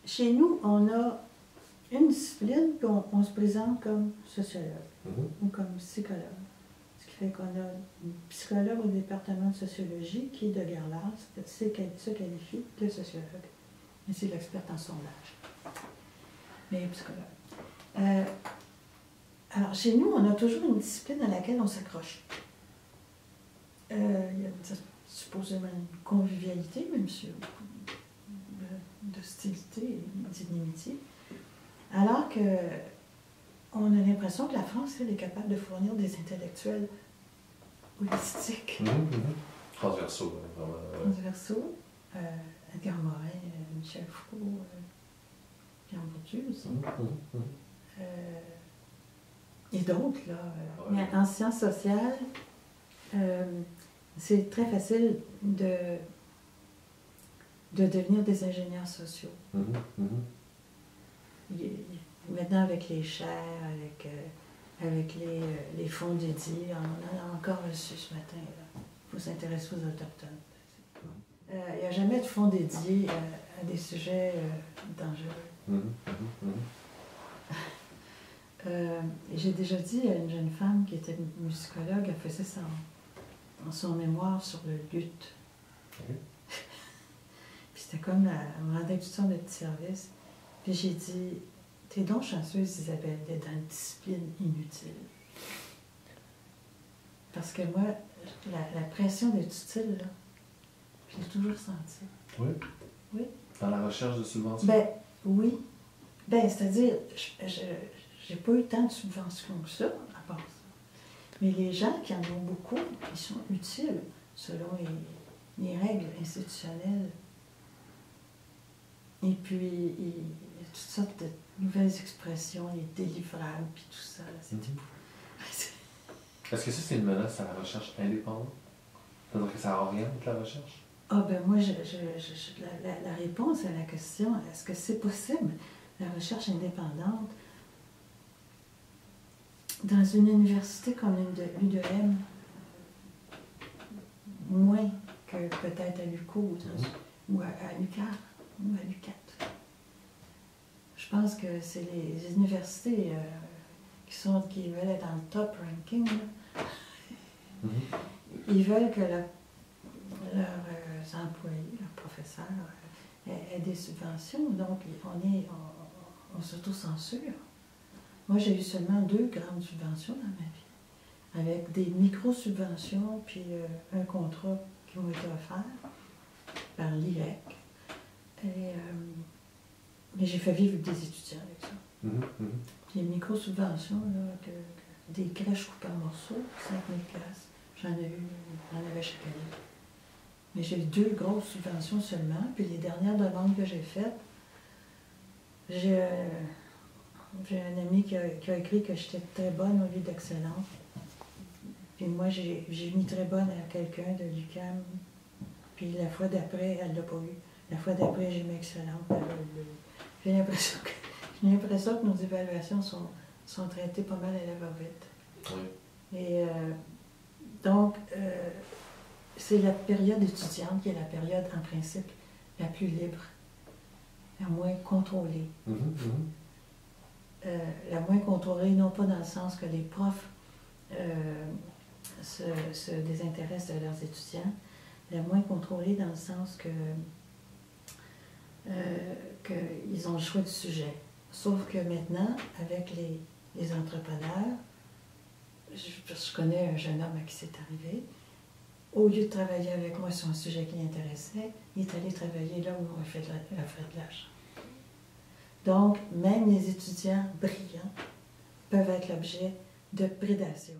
chez nous, on a une discipline, puis on se présente comme sociologue ou comme psychologue. Ce qui fait qu'on a une psychologue au département de sociologie qui, de guerre large, se qualifie de sociologue. Et c'est l'experte en sondage. Mais psychologue. Alors, chez nous, on a toujours une discipline à laquelle on s'accroche. Il y a supposément une convivialité, même si d'hostilité et d'inimitié. Alors que on a l'impression que la France, elle, est capable de fournir des intellectuels holistiques. Transversaux, vraiment. Transversaux. Edgar Morin, Michel Foucault, Pierre Bourdieu aussi. Et d'autres, là. Mais en sciences sociales, c'est très facile de devenir des ingénieurs sociaux. Maintenant, avec les chaires, avec les fonds dédiés, on en a encore reçu ce matin. Il faut s'intéresser aux Autochtones. Il n'y a jamais de fonds dédiés à des sujets dangereux. J'ai déjà dit à une jeune femme qui était musicologue, elle faisait son mémoire sur le luth. Puis c'était comme, elle me rendait toutes sortes de petits services. Puis j'ai dit, t'es donc chanceuse, Isabelle, d'être dans une discipline inutile. Parce que moi, la pression d'être utile, là, je l'ai toujours sentie. Oui? Oui. Dans la recherche de subventions? Ben, oui. Ben, c'est-à-dire, j'ai pas eu tant de subventions que ça, à part ça. Mais les gens qui en ont beaucoup, ils sont utiles selon les règles institutionnelles. Et puis, il y a toutes sortes de nouvelles expressions, les délivrables, puis tout ça. C'est Est-ce que ça, c'est une menace à la recherche indépendante? C'est-à-dire que ça oriente la recherche? Ah ben moi, la réponse à la question, est-ce que c'est possible, la recherche indépendante, dans une université comme l'UDM, moins que peut-être à l'UQO ou à l'UQAR ou à l'UQAT. Je pense que c'est les universités qui veulent être dans le top ranking. Ils veulent que leurs employés, leurs professeurs, aient des subventions, donc on s'auto-censure. Moi, j'ai eu seulement 2 grandes subventions dans ma vie, avec des micro-subventions, puis un contrat qui m'a été offert par l'IREC. Mais j'ai fait vivre des étudiants avec ça. Puis les micro-subventions, des crèches coupées en morceaux, 5 000 $, j'en avais chaque année. Mais j'ai eu 2 grosses subventions seulement, puis les dernières demandes que j'ai faites, j'ai un ami qui a écrit que j'étais très bonne au lieu d'excellente. Puis moi, j'ai mis très bonne à quelqu'un de l'UQAM. Puis la fois d'après, elle ne l'a pas eu. La fois d'après, j'ai mis excellente. J'ai l'impression que nos évaluations sont traitées pas mal à la va-vite. Oui. Et donc, c'est la période étudiante qui est la période, en principe, la plus libre, la moins contrôlée. La moins contrôlée, non pas dans le sens que les profs se désintéressent de leurs étudiants, la moins contrôlée dans le sens qu'ils ont le choix du sujet. Sauf que maintenant, avec les entrepreneurs, je connais un jeune homme à qui c'est arrivé, au lieu de travailler avec moi sur un sujet qui l'intéressait, il est allé travailler là où on fait de l'argent. Donc, même les étudiants brillants peuvent être l'objet de prédation.